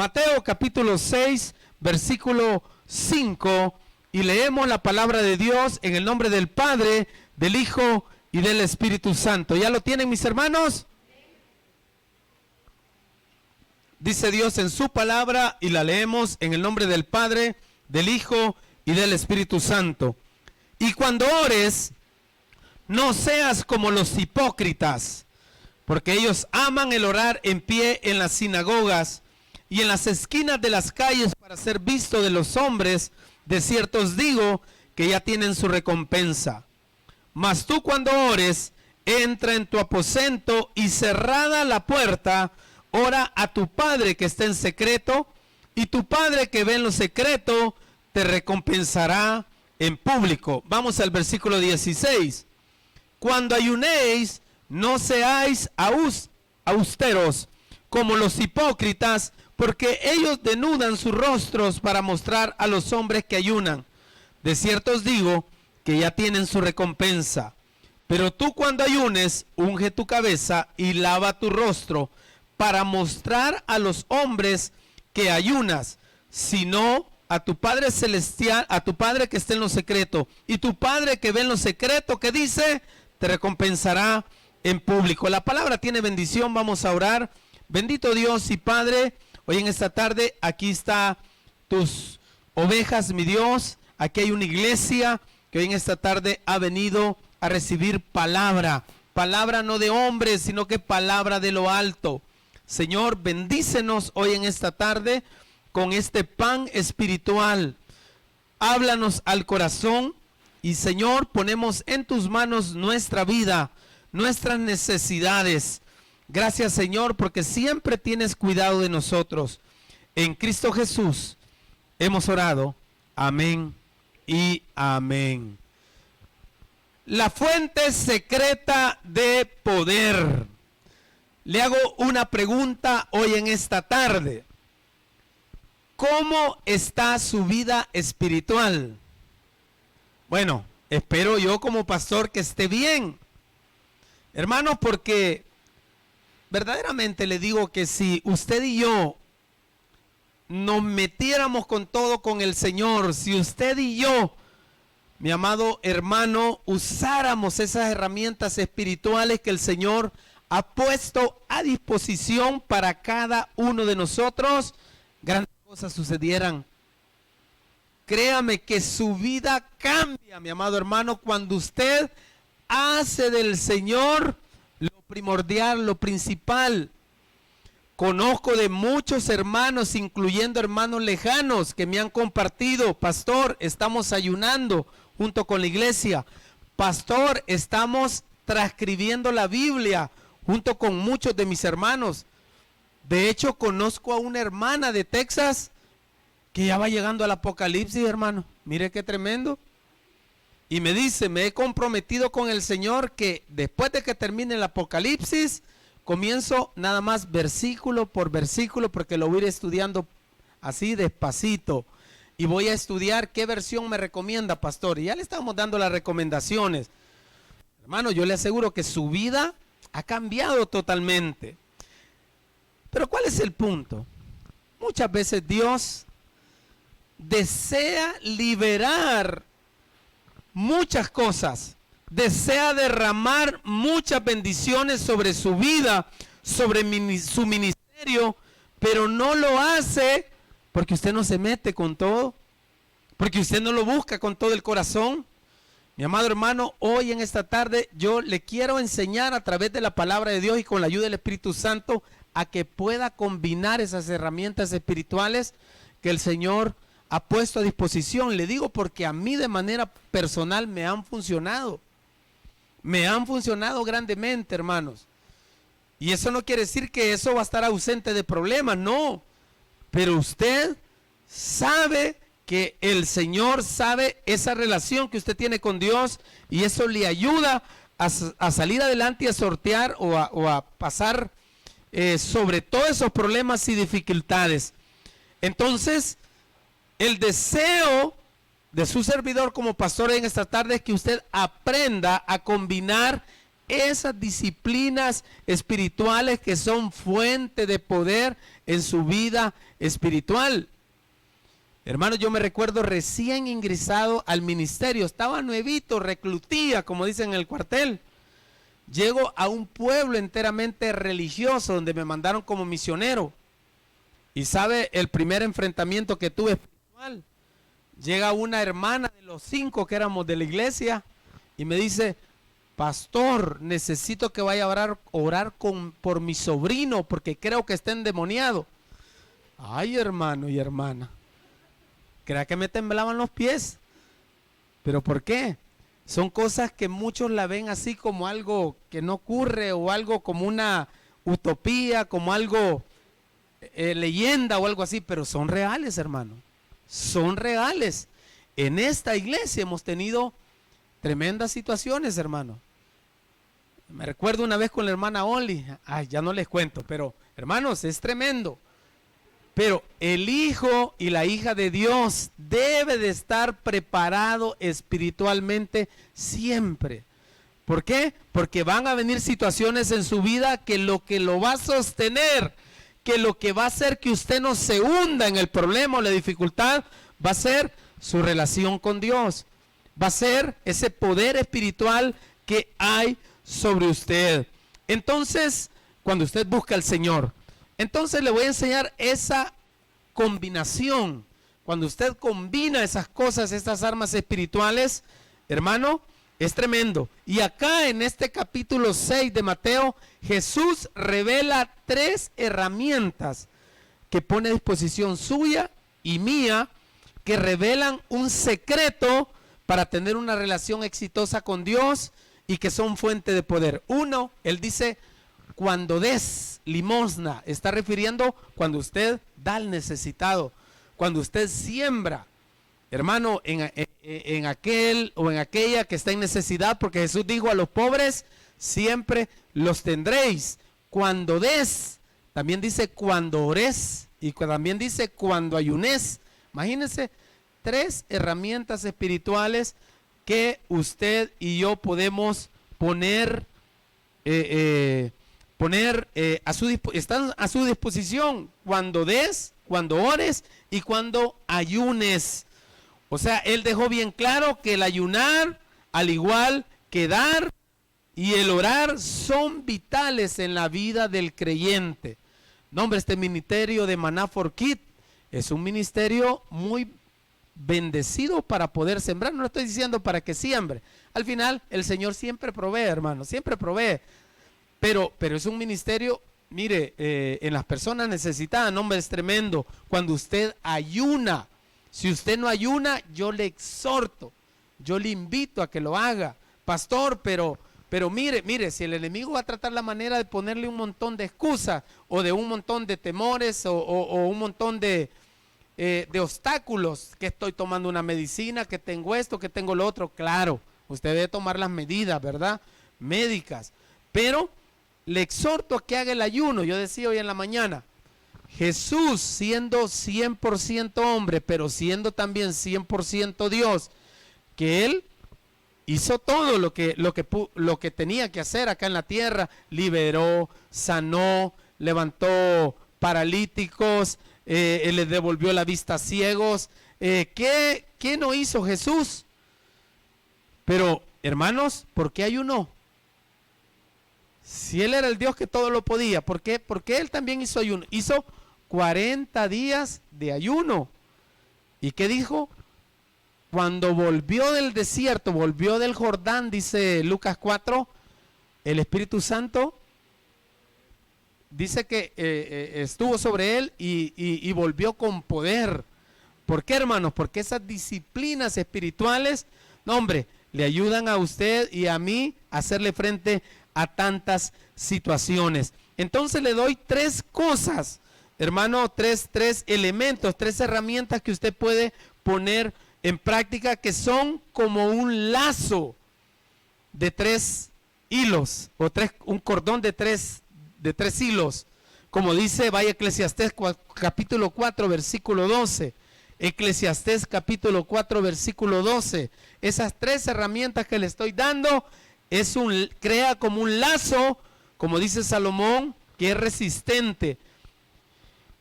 Mateo capítulo 6, versículo 5, y leemos la palabra de Dios en el nombre del Padre, del Hijo y del Espíritu Santo. ¿Ya lo tienen, mis hermanos? Dice Dios en su palabra y la leemos en el nombre del Padre, del Hijo y del Espíritu Santo. Y cuando ores, no seas como los hipócritas, porque ellos aman el orar en pie en las sinagogas y en las esquinas de las calles para ser visto de los hombres. De cierto os digo que ya tienen su recompensa. Mas tú cuando ores, entra en tu aposento y cerrada la puerta, ora a tu Padre que está en secreto, y tu Padre que ve en lo secreto te recompensará en público. Vamos al versículo 16. Cuando ayunéis, no seáis austeros como los hipócritas, porque ellos denudan sus rostros para mostrar a los hombres que ayunan. De cierto os digo que ya tienen su recompensa. Pero tú cuando ayunes, unge tu cabeza y lava tu rostro, para mostrar a los hombres que ayunas, sino a tu Padre celestial, a tu Padre que está en lo secreto, y tu Padre que ve en lo secreto, que dice, te recompensará en público. La palabra tiene bendición. Vamos a orar. Bendito Dios y Padre, hoy en esta tarde aquí está tus ovejas, mi Dios. Aquí hay una iglesia que hoy en esta tarde ha venido a recibir palabra, palabra no de hombres, sino que palabra de lo alto. Señor, bendícenos hoy en esta tarde con este pan espiritual. Háblanos al corazón y, Señor, ponemos en tus manos nuestra vida, nuestras necesidades. Gracias, Señor, porque siempre tienes cuidado de nosotros. En Cristo Jesús hemos orado. Amén y amén. La fuente secreta de poder. Le hago una pregunta hoy en esta tarde. ¿Cómo está su vida espiritual? Bueno, espero yo como pastor que esté bien. Hermanos, porque verdaderamente le digo que si usted y yo nos metiéramos con todo con el Señor, si usted y yo, mi amado hermano, usáramos esas herramientas espirituales que el Señor ha puesto a disposición para cada uno de nosotros, grandes cosas sucedieran. Créame que su vida cambia, mi amado hermano, cuando usted hace del Señor lo primordial, lo principal. Conozco de muchos hermanos, incluyendo hermanos lejanos, que me han compartido: pastor, estamos ayunando junto con la iglesia. Pastor, estamos transcribiendo la Biblia junto con muchos de mis hermanos. De hecho, conozco a una hermana de Texas que ya va llegando al Apocalipsis, hermano. Mire qué tremendo. Y me dice, me he comprometido con el Señor que después de que termine el Apocalipsis, comienzo nada más versículo por versículo, porque lo voy a ir estudiando así despacito. Y voy a estudiar qué versión me recomienda, pastor. Y ya le estamos dando las recomendaciones. Hermano, yo le aseguro que su vida ha cambiado totalmente. Pero ¿cuál es el punto? Muchas veces Dios desea liberar muchas cosas, desea derramar muchas bendiciones sobre su vida, sobre su ministerio, pero no lo hace porque usted no se mete con todo, porque usted no lo busca con todo el corazón. Mi amado hermano, hoy en esta tarde yo le quiero enseñar a través de la palabra de Dios y con la ayuda del Espíritu Santo a que pueda combinar esas herramientas espirituales que el Señor ha puesto a disposición. Le digo porque a mí de manera personal me han funcionado. Me han funcionado grandemente, hermanos. Y eso no quiere decir que eso va a estar ausente de problemas, no. Pero usted sabe que el Señor sabe esa relación que usted tiene con Dios, y eso le ayuda a salir adelante y a sortear o a pasar sobre todos esos problemas y dificultades. Entonces, el deseo de su servidor como pastor en esta tarde es que usted aprenda a combinar esas disciplinas espirituales que son fuente de poder en su vida espiritual. Hermanos, yo me recuerdo recién ingresado al ministerio, estaba nuevito, reclutía, como dicen en el cuartel. Llego a un pueblo enteramente religioso donde me mandaron como misionero. Y sabe el primer enfrentamiento que tuve espiritual. Llega una hermana de los 5 que éramos de la iglesia y me dice: pastor, necesito que vaya a orar por mi sobrino porque creo que está endemoniado. Ay, hermano y hermana, crea que me temblaban los pies. ¿Pero por qué? Son cosas que muchos la ven así como algo que no ocurre, o algo como una utopía, como algo leyenda o algo así, pero son reales, hermano. Son reales. En esta iglesia hemos tenido tremendas situaciones, hermano. Me recuerdo una vez con la hermana Oli. Ay, ya no les cuento, pero hermanos, es tremendo. Pero el hijo y la hija de Dios debe de estar preparado espiritualmente siempre. ¿Por qué? Porque van a venir situaciones en su vida que lo va a sostener, que lo que va a hacer que usted no se hunda en el problema o la dificultad, va a ser su relación con Dios. Va a ser ese poder espiritual que hay sobre usted. Entonces, cuando usted busca al Señor, entonces le voy a enseñar esa combinación. Cuando usted combina esas cosas, estas armas espirituales, hermano, es tremendo. Y acá en este capítulo 6 de Mateo, Jesús revela 3 herramientas que pone a disposición suya y mía, que revelan un secreto para tener una relación exitosa con Dios y que son fuente de poder. Uno, él dice: cuando des limosna, está refiriendo cuando usted da al necesitado, cuando usted siembra, hermano, en aquel o en aquella que está en necesidad, porque Jesús dijo: a los pobres siempre los tendréis. Cuando des, también dice cuando ores, y también dice cuando ayunes. Imagínense, 3 herramientas espirituales que usted y yo podemos poner están a su disposición cuando des, cuando ores y cuando ayunes. O sea, él dejó bien claro que el ayunar, al igual que dar y el orar, son vitales en la vida del creyente. No, hombre, este ministerio de Maná for Kids es un ministerio muy bendecido para poder sembrar. No estoy diciendo para que siembre. Al final, el Señor siempre provee, hermano, siempre provee. Pero es un ministerio, mire, en las personas necesitadas. No, hombre, es tremendo. Cuando usted ayuna, si usted no ayuna, yo le exhorto, yo le invito a que lo haga. Pastor, pero mire, si el enemigo va a tratar la manera de ponerle un montón de excusas, o de un montón de temores, o un montón de obstáculos, que estoy tomando una medicina, que tengo esto, que tengo lo otro, claro, usted debe tomar las medidas, ¿verdad?, médicas, pero le exhorto a que haga el ayuno. Yo decía hoy en la mañana, Jesús, siendo 100% hombre, pero siendo también 100% Dios, que Él hizo todo lo que tenía que hacer acá en la tierra. Liberó, sanó, levantó paralíticos, le devolvió la vista a ciegos. ¿Qué no hizo Jesús? Pero, hermanos, ¿por qué ayunó? Si Él era el Dios que todo lo podía, ¿por qué? Porque Él también hizo ayuno. Hizo 40 días de ayuno. ¿Y qué dijo? Cuando volvió del desierto, volvió del Jordán, dice Lucas 4, el Espíritu Santo dice que estuvo sobre él y volvió con poder. ¿Por qué, hermanos? Porque esas disciplinas espirituales, no, hombre, le ayudan a usted y a mí a hacerle frente a tantas situaciones. Entonces le doy 3 cosas, hermano, 3 elementos, 3 herramientas que usted puede poner en práctica, que son como un lazo de 3 hilos, o un cordón de 3 hilos, como dice, vaya Eclesiastés capítulo 4 versículo 12, Eclesiastés capítulo 4 versículo 12. Esas 3 herramientas que le estoy dando crea como un lazo, como dice Salomón, que es resistente.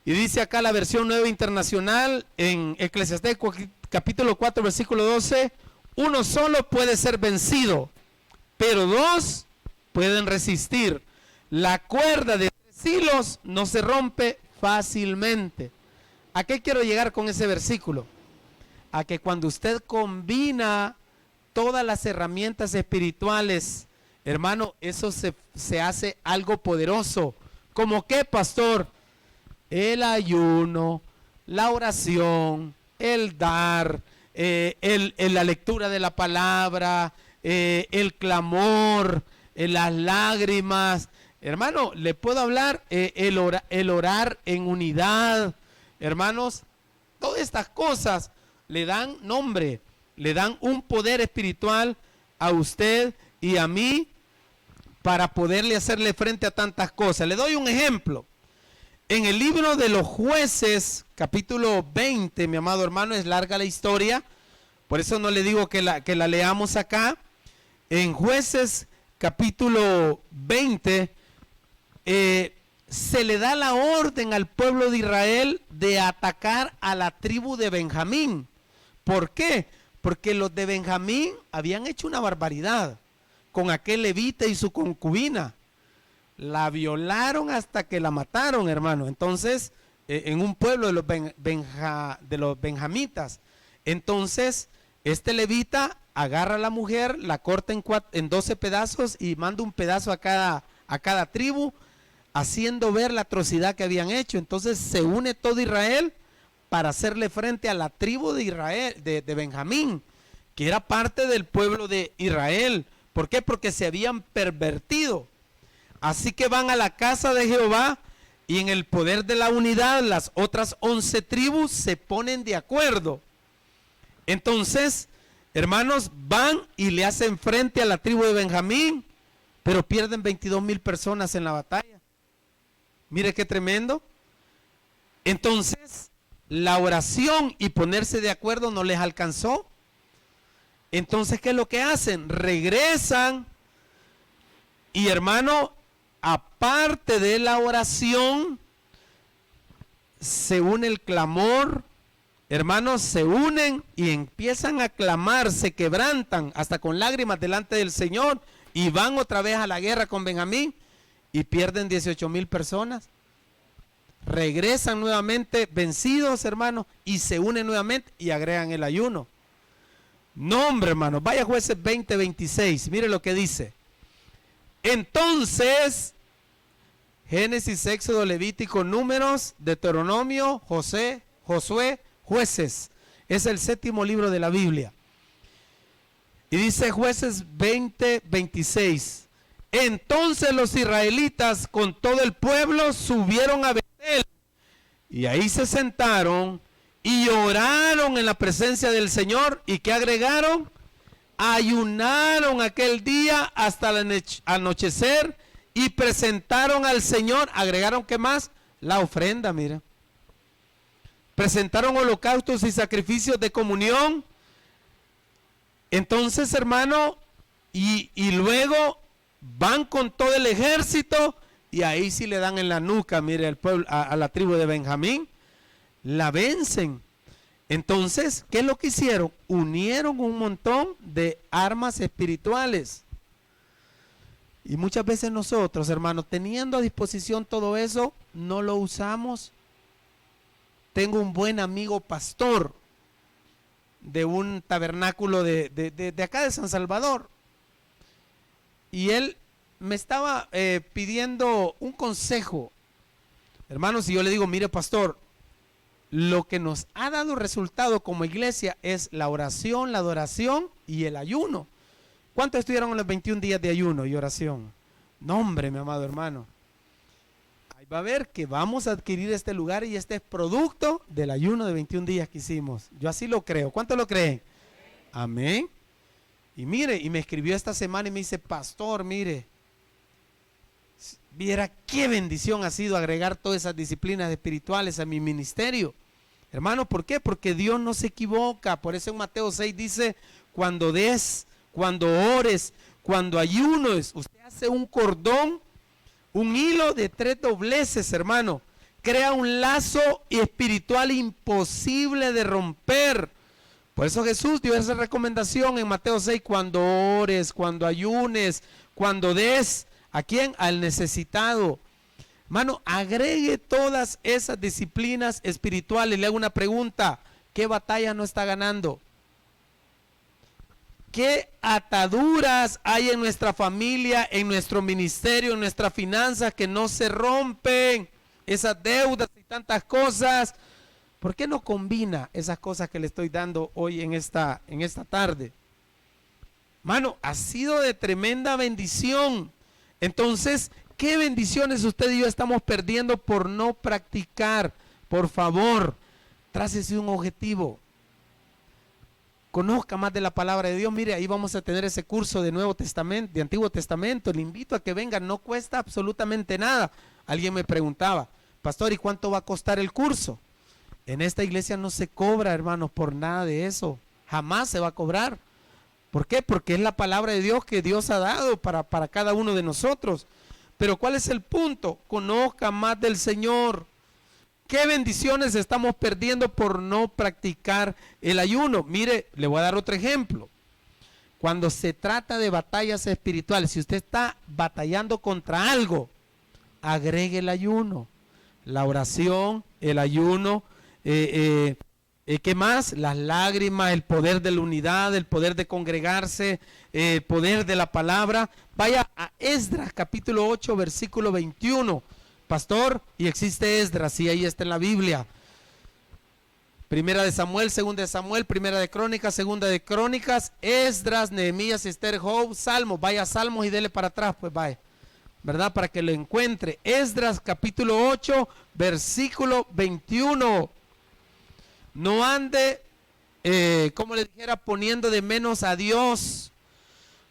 Y dice acá la versión nueva internacional en Eclesiastés capítulo 4 versículo 12, uno solo puede ser vencido, pero dos pueden resistir. La cuerda de 3 hilos no se rompe fácilmente. ¿A qué quiero llegar con ese versículo? A que cuando usted combina todas las herramientas espirituales, hermano, eso se hace algo poderoso. ¿Cómo qué, pastor? El ayuno, la oración, el dar, la lectura de la palabra, el clamor, las lágrimas. Hermano, le puedo hablar, el orar en unidad. Hermanos, todas estas cosas le dan nombre, le dan un poder espiritual a usted y a mí para poderle hacerle frente a tantas cosas. Le doy un ejemplo. En el libro de los Jueces, capítulo 20, mi amado hermano, es larga la historia, por eso no le digo que la leamos acá. En Jueces, capítulo 20, se le da la orden al pueblo de Israel de atacar a la tribu de Benjamín. ¿Por qué? Porque los de Benjamín habían hecho una barbaridad con aquel levita y su concubina. La violaron hasta que la mataron, hermano. Entonces, en un pueblo de los benjamitas. Entonces, este levita agarra a la mujer, la corta en 12 pedazos y manda un pedazo a cada tribu, haciendo ver la atrocidad que habían hecho. Entonces se une todo Israel para hacerle frente a la tribu de Israel, de Benjamín, que era parte del pueblo de Israel. ¿Por qué? Porque se habían pervertido. Así que van a la casa de Jehová y en el poder de la unidad las otras 11 tribus se ponen de acuerdo. Entonces, hermanos, van y le hacen frente a la tribu de Benjamín, pero pierden 22,000 personas en la batalla. Mire qué tremendo. Entonces, la oración y ponerse de acuerdo no les alcanzó. Entonces, ¿qué es lo que hacen? Regresan y, hermano, aparte de la oración, se une el clamor. Hermanos, se unen y empiezan a clamar, se quebrantan hasta con lágrimas delante del Señor y van otra vez a la guerra con Benjamín y pierden 18,000 personas. Regresan nuevamente vencidos, hermanos, y se unen nuevamente y agregan el ayuno. No, hombre, hermanos, vaya Jueces 20, 26, mire lo que dice. Entonces, Génesis, Éxodo, Levítico, Números, Deuteronomio, Josué, Jueces. Es el 7º libro de la Biblia. Y dice Jueces 20, 26. Entonces los israelitas con todo el pueblo subieron a Betel. Y ahí se sentaron y oraron en la presencia del Señor. ¿Y qué agregaron? Ayunaron aquel día hasta el anochecer y presentaron al Señor. Agregaron, ¿qué más? La ofrenda, mira. Presentaron holocaustos y sacrificios de comunión. Entonces, hermano, y luego van con todo el ejército y ahí sí le dan en la nuca, mire, al pueblo, a la tribu de Benjamín, la vencen. Entonces, ¿qué es lo que hicieron? Unieron un montón de armas espirituales. Y muchas veces nosotros, hermanos, teniendo a disposición todo eso, no lo usamos. Tengo un buen amigo pastor de un tabernáculo de acá de San Salvador. Y él me estaba pidiendo un consejo. Hermanos, y yo le digo, mire pastor, lo que nos ha dado resultado como iglesia es la oración, la adoración y el ayuno. ¿Cuántos estuvieron en los 21 días de ayuno y oración? No, hombre, mi amado hermano. Va a ver que vamos a adquirir este lugar y este es producto del ayuno de 21 días que hicimos. Yo así lo creo. ¿Cuántos lo creen? Amén. Y mire, y me escribió esta semana y me dice, pastor, mire, viera qué bendición ha sido agregar todas esas disciplinas espirituales a mi ministerio. Hermano, ¿por qué? Porque Dios no se equivoca. Por eso en Mateo 6 dice, cuando des, cuando ores, cuando ayunes, usted hace un cordón, un hilo de 3 dobleces, hermano. Crea un lazo espiritual imposible de romper. Por eso Jesús dio esa recomendación en Mateo 6, cuando ores, cuando ayunes, cuando des, ¿a quién? Al necesitado. Hermano, agregue todas esas disciplinas espirituales. Le hago una pregunta, ¿qué batalla no está ganando? ¿Qué ataduras hay en nuestra familia, en nuestro ministerio, en nuestras finanzas que no se rompen? Esas deudas y tantas cosas. ¿Por qué no combina esas cosas que le estoy dando hoy en esta tarde? Mano, ha sido de tremenda bendición. Entonces, ¿qué bendiciones usted y yo estamos perdiendo por no practicar? Por favor, trácese un objetivo. Conozca más de la palabra de Dios. Mire, ahí vamos a tener ese curso de Nuevo Testamento, de Antiguo Testamento. Le invito a que venga, no cuesta absolutamente nada. Alguien me preguntaba, pastor, ¿y cuánto va a costar el curso? En esta iglesia no se cobra, hermanos, por nada de eso. Jamás se va a cobrar. ¿Por qué? Porque es la palabra de Dios que Dios ha dado para cada uno de nosotros. Pero ¿cuál es el punto? Conozca más del Señor. ¿Qué bendiciones estamos perdiendo por no practicar el ayuno? Mire, le voy a dar otro ejemplo. Cuando se trata de batallas espirituales, si usted está batallando contra algo, agregue el ayuno, la oración, el ayuno, ¿qué más? Las lágrimas, el poder de la unidad, el poder de congregarse, el poder de la palabra. Vaya a Esdras capítulo 8 versículo 21, pastor, y existe Esdras, sí, ahí está en la Biblia. Primera de Samuel, segunda de Samuel, primera de Crónicas, segunda de Crónicas, Esdras, Nehemías, Esther, Job, Salmos. Vaya a Salmos y dele para atrás, pues vaya, ¿verdad? Para que lo encuentre. Esdras capítulo 8 versículo 21. No ande, como le dijera, poniendo de menos a Dios.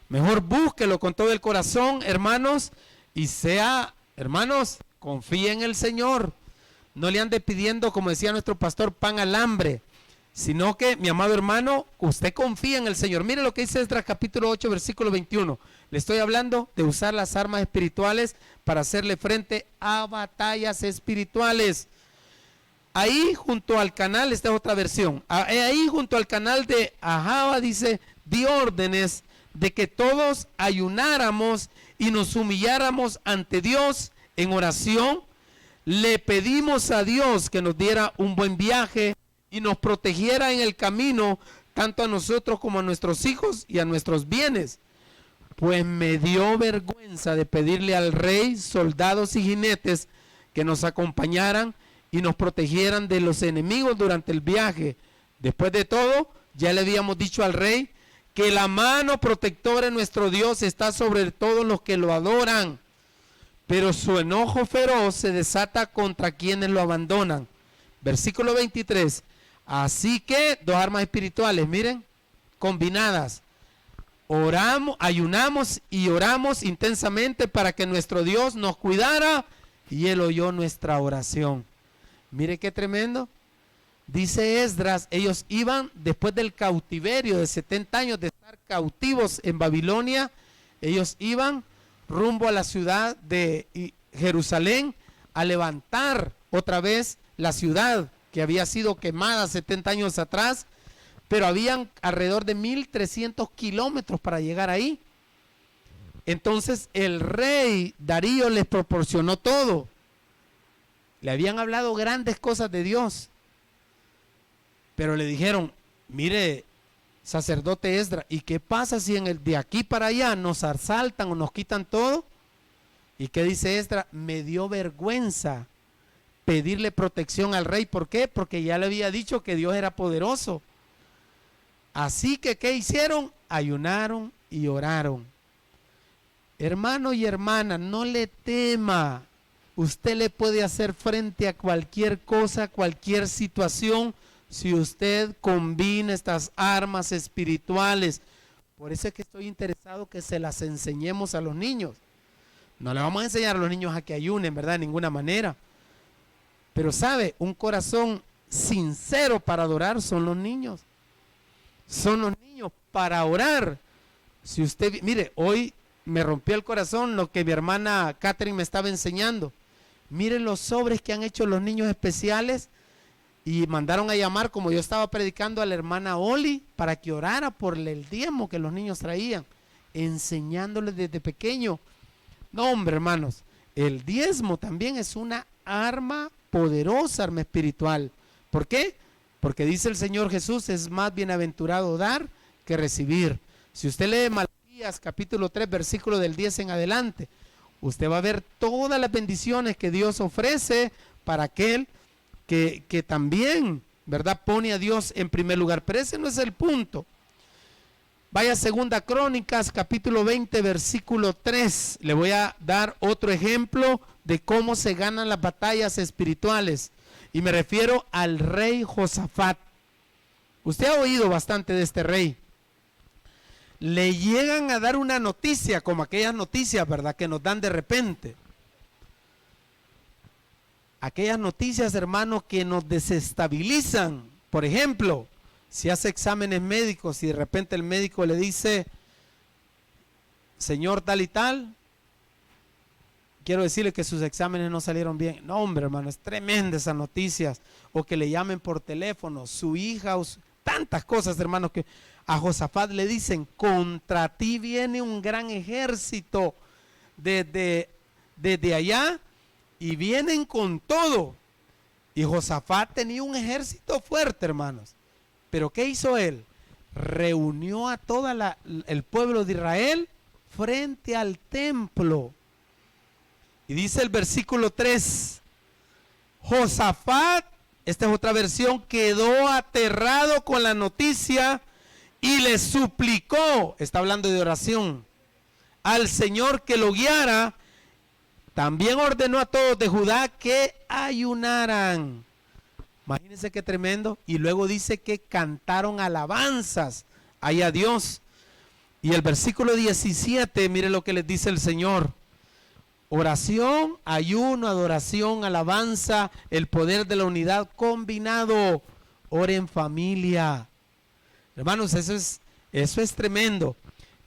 Mejor búsquelo con todo el corazón, hermanos, y sea, hermanos, confíe en el Señor. No le ande pidiendo, como decía nuestro pastor, pan al hambre, sino que, mi amado hermano, usted confía en el Señor. Mire lo que dice Esdras capítulo 8 versículo 21. Le estoy hablando de usar las armas espirituales para hacerle frente a batallas espirituales. Ahí junto al canal, esta es otra versión, ahí junto al canal de Ahaba dice, di órdenes de que todos ayunáramos y nos humilláramos ante Dios en oración. Le pedimos a Dios que nos diera un buen viaje y nos protegiera en el camino, tanto a nosotros como a nuestros hijos y a nuestros bienes. Pues me dio vergüenza de pedirle al rey soldados y jinetes que nos acompañaran y nos protegieran de los enemigos durante el viaje. Después de todo, ya le habíamos dicho al rey que la mano protectora de nuestro Dios está sobre todos los que lo adoran, pero su enojo feroz se desata contra quienes lo abandonan. Versículo 23. Así que, dos armas espirituales, miren, combinadas. Oramos, ayunamos y oramos intensamente para que nuestro Dios nos cuidara y Él oyó nuestra oración. Mire qué tremendo. Dice Esdras, ellos iban después del cautiverio de 70 años de estar cautivos en Babilonia, ellos iban rumbo a la ciudad de Jerusalén a levantar otra vez la ciudad que había sido quemada 70 años atrás, pero habían alrededor de 1300 kilómetros para llegar ahí. Entonces el rey Darío les proporcionó todo. Le habían hablado grandes cosas de Dios, pero le dijeron, mire, sacerdote Esdras, ¿y qué pasa si de aquí para allá nos asaltan o nos quitan todo? ¿Y qué dice Esdras? Me dio vergüenza pedirle protección al rey. ¿Por qué? Porque ya le había dicho que Dios era poderoso. Así que, ¿qué hicieron? Ayunaron y oraron. Hermano y hermana, no le tema. Usted le puede hacer frente a cualquier cosa, cualquier situación, si usted combina estas armas espirituales. Por eso es que estoy interesado que se las enseñemos a los niños. No le vamos a enseñar a los niños a que ayunen, ¿verdad? De ninguna manera. Pero sabe, un corazón sincero para adorar son los niños. Son los niños para orar. Si usted, mire, hoy me rompió el corazón lo que mi hermana Catherine me estaba enseñando. Miren los sobres que han hecho los niños especiales y mandaron a llamar, como yo estaba predicando, a la hermana Oli para que orara por el diezmo que los niños traían, enseñándoles desde pequeño. No, hombre, hermanos, el diezmo también es una arma poderosa, arma espiritual. ¿Por qué? Porque dice el Señor Jesús, es más bienaventurado dar que recibir. Si usted lee Malaquías capítulo 3, versículo del 10 en adelante, usted va a ver todas las bendiciones que Dios ofrece para aquel que también, ¿verdad?, pone a Dios en primer lugar. Pero ese no es el punto. Vaya a Segunda Crónicas, capítulo 20, versículo 3. Le voy a dar otro ejemplo de cómo se ganan las batallas espirituales. Y me refiero al rey Josafat. Usted ha oído bastante de este rey. Le llegan a dar una noticia, como aquellas noticias, ¿verdad?, que nos dan de repente. Aquellas noticias, hermanos, que nos desestabilizan. Por ejemplo, si hace exámenes médicos y de repente el médico le dice, señor tal y tal, quiero decirle que sus exámenes no salieron bien. No, hombre, hermano, es tremenda esas noticias. O que le llamen por teléfono, su hija, tantas cosas, hermanos, que a Josafat le dicen, contra ti viene un gran ejército desde allá y vienen con todo. Y Josafat tenía un ejército fuerte, hermanos. Pero ¿qué hizo él? Reunió a todo el pueblo de Israel frente al templo. Y dice el versículo 3, Josafat, esta es otra versión, quedó aterrado con la noticia y le suplicó, está hablando de oración, al Señor que lo guiara. También ordenó a todos de Judá que ayunaran. Imagínense qué tremendo. Y luego dice que cantaron alabanzas ahí a Dios. Y el versículo 17, mire lo que les dice el Señor. Oración, ayuno, adoración, alabanza, el poder de la unidad combinado. Ora en familia. Hermanos, eso es tremendo.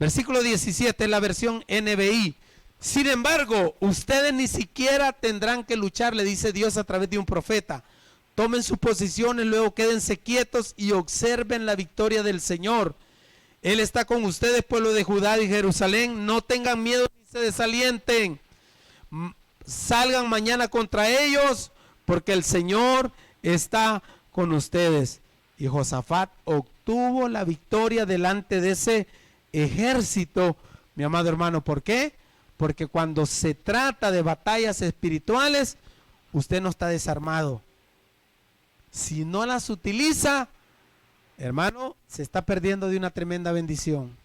Versículo 17 es la versión NBI. Sin embargo, ustedes ni siquiera tendrán que luchar, le dice Dios a través de un profeta. Tomen sus posiciones, luego quédense quietos y observen la victoria del Señor. Él está con ustedes, pueblo de Judá y Jerusalén. No tengan miedo ni se desalienten. Salgan mañana contra ellos, porque el Señor está con ustedes. Y Josafat obtuvo la victoria delante de ese ejército, mi amado hermano. ¿Por qué? Porque cuando se trata de batallas espirituales, usted no está desarmado. Si no las utiliza, hermano, se está perdiendo de una tremenda bendición.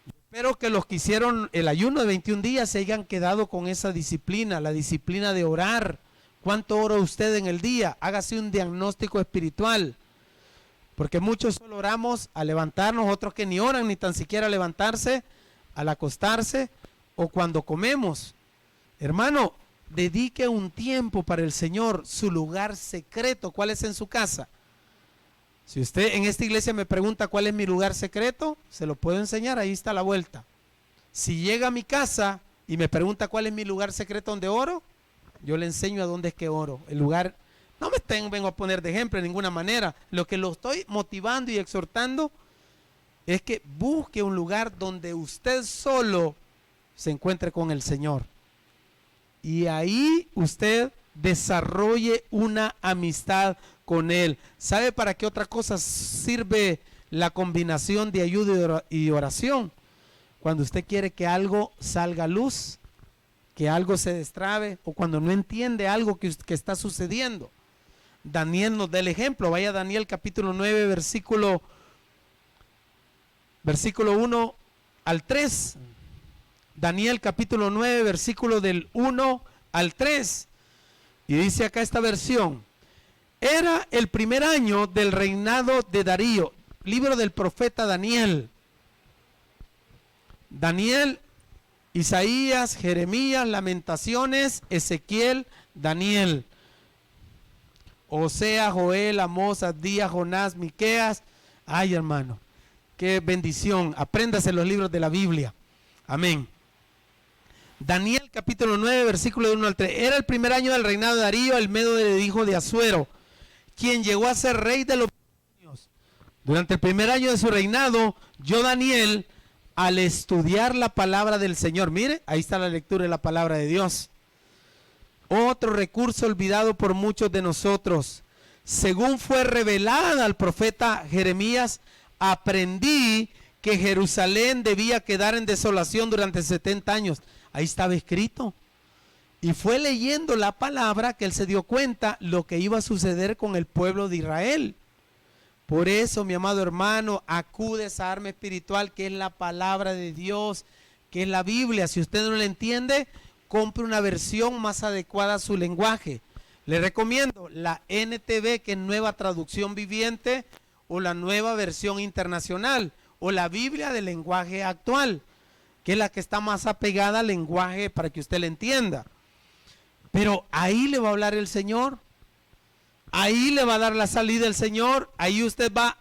Espero que los que hicieron el ayuno de 21 días se hayan quedado con esa disciplina, la disciplina de orar. ¿Cuánto ora usted en el día? Hágase un diagnóstico espiritual. Porque muchos solo oramos a levantarnos, otros que ni oran ni tan siquiera levantarse, al acostarse o cuando comemos. Hermano, dedique un tiempo para el Señor, su lugar secreto. ¿Cuál es en su casa? Si usted en esta iglesia me pregunta cuál es mi lugar secreto, se lo puedo enseñar, ahí está a la vuelta. Si llega a mi casa y me pregunta cuál es mi lugar secreto donde oro, yo le enseño a dónde es que oro. El lugar, no vengo a poner de ejemplo de ninguna manera. Lo que lo estoy motivando y exhortando es que busque un lugar donde usted solo se encuentre con el Señor. Y ahí usted desarrolle una amistad con Él. ¿Sabe para qué otra cosa sirve la combinación de ayuda y oración? Cuando usted quiere que algo salga a luz, que algo se destrabe, o cuando no entiende algo que está sucediendo. Daniel nos da el ejemplo. Vaya a Daniel capítulo 9, versículo 1 al 3. Daniel capítulo 9, versículo del 1 al 3. Y dice acá esta versión: era el primer año del reinado de Darío. Libro del profeta Daniel. Daniel, Isaías, Jeremías, Lamentaciones, Ezequiel, Daniel, Osea, Joel, Amós, Abdías, Jonás, Miqueas. Ay, hermano, Qué bendición. Apréndase los libros de la Biblia. Amén. Daniel capítulo 9, versículo 1 al 3. Era el primer año del reinado de Darío, el medo del hijo de Asuero, quien llegó a ser rey de los babilonios. Durante el primer año de su reinado, yo, Daniel, al estudiar la palabra del Señor, mire, ahí está la lectura de la palabra de Dios. Otro recurso olvidado por muchos de nosotros. Según fue revelada al profeta Jeremías, aprendí que Jerusalén debía quedar en desolación durante 70 años. Ahí estaba escrito. Y fue leyendo la palabra que él se dio cuenta lo que iba a suceder con el pueblo de Israel. Por eso, mi amado hermano, acude a esa arma espiritual que es la palabra de Dios, que es la Biblia. Si usted no la entiende, compre una versión más adecuada a su lenguaje. Le recomiendo la NTV, que es Nueva Traducción Viviente, o la Nueva Versión Internacional, o la Biblia del lenguaje actual, que es la que está más apegada al lenguaje para que usted la entienda. Pero ahí le va a hablar el Señor, ahí le va a dar la salida el Señor, ahí usted va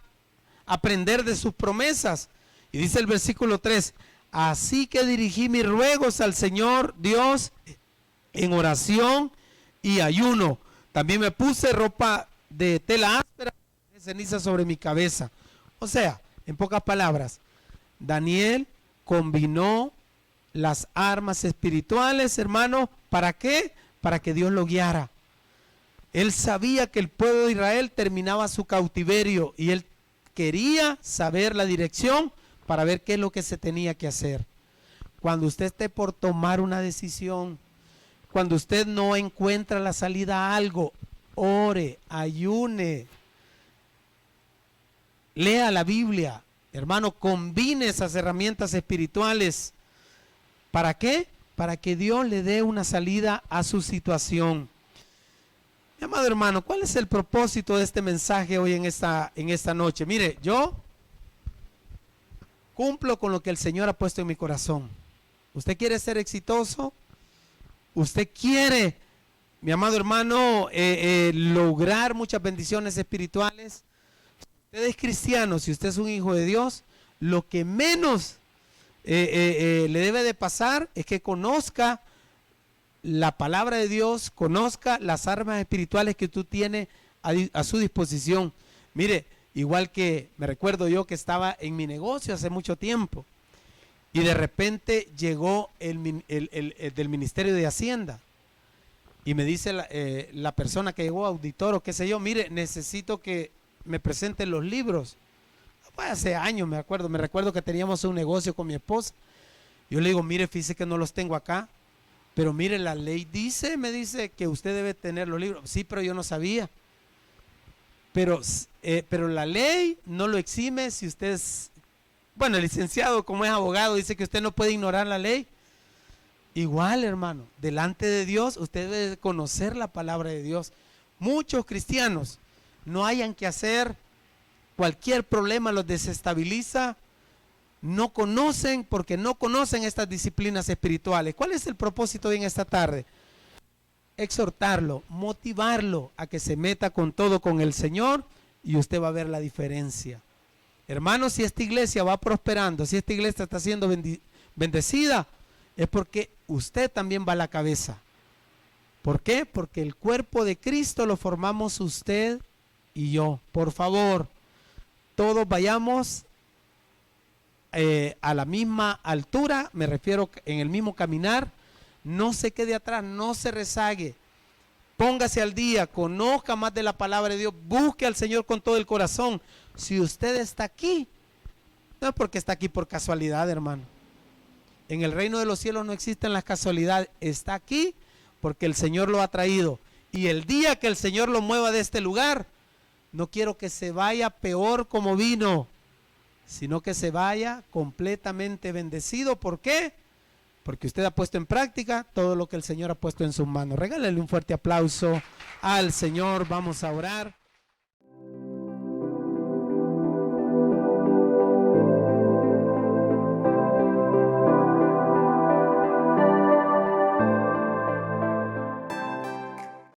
a aprender de sus promesas. Y dice el versículo 3, así que dirigí mis ruegos al Señor Dios en oración y ayuno. También me puse ropa de tela áspera, de ceniza sobre mi cabeza. O sea, en pocas palabras, Daniel combinó las armas espirituales, hermano. ¿Para qué? Para que Dios lo guiara. Él sabía que el pueblo de Israel terminaba su cautiverio y él quería saber la dirección para ver qué es lo que se tenía que hacer. Cuando usted esté por tomar una decisión, cuando usted no encuentra la salida a algo, ore, ayune, lea la Biblia, hermano, combine esas herramientas espirituales. ¿Para qué? Para que Dios le dé una salida a su situación. Mi amado hermano, ¿cuál es el propósito de este mensaje hoy en esta noche? Mire, yo cumplo con lo que el Señor ha puesto en mi corazón. ¿Usted quiere ser exitoso? ¿Usted quiere, mi amado hermano, lograr muchas bendiciones espirituales? Usted es cristiano, si usted es un hijo de Dios, lo que menos le debe de pasar es que conozca la palabra de Dios, conozca las armas espirituales que tú tienes a su disposición. Mire, igual que me recuerdo yo que estaba en mi negocio hace mucho tiempo y de repente llegó el del Ministerio de Hacienda y me dice la persona que llegó, auditor o qué sé yo, mire, necesito que me presenten los libros. Fue hace años, me recuerdo que teníamos un negocio con mi esposa. Yo le digo, mire, fíjese que no los tengo acá, pero mire, la ley dice, me dice que usted debe tener los libros. Sí, pero yo no sabía. Pero la ley no lo exime si usted es, bueno, el licenciado como es abogado dice que usted no puede ignorar la ley. Igual, hermano, delante de Dios usted debe conocer la palabra de Dios. Muchos cristianos no hayan que hacer, cualquier problema los desestabiliza, no conocen porque no conocen estas disciplinas espirituales. ¿Cuál es el propósito hoy en esta tarde? Exhortarlo, motivarlo a que se meta con todo con el Señor y usted va a ver la diferencia. Hermanos, si esta iglesia va prosperando, si esta iglesia está siendo bendecida, es porque usted también va a la cabeza. ¿Por qué? Porque el cuerpo de Cristo lo formamos usted y yo. Por favor, todos vayamos a la misma altura, me refiero en el mismo caminar. No se quede atrás, no se rezague, póngase al día, conozca más de la palabra de Dios, busque al Señor con todo el corazón. Si usted está aquí, no es porque está aquí por casualidad, hermano. En el reino de los cielos no existen las casualidades, está aquí porque el Señor lo ha traído. Y el día que el Señor lo mueva de este lugar, no quiero que se vaya peor como vino, sino que se vaya completamente bendecido. ¿Por qué? Porque usted ha puesto en práctica todo lo que el Señor ha puesto en sus manos. Regálele un fuerte aplauso al Señor. Vamos a orar.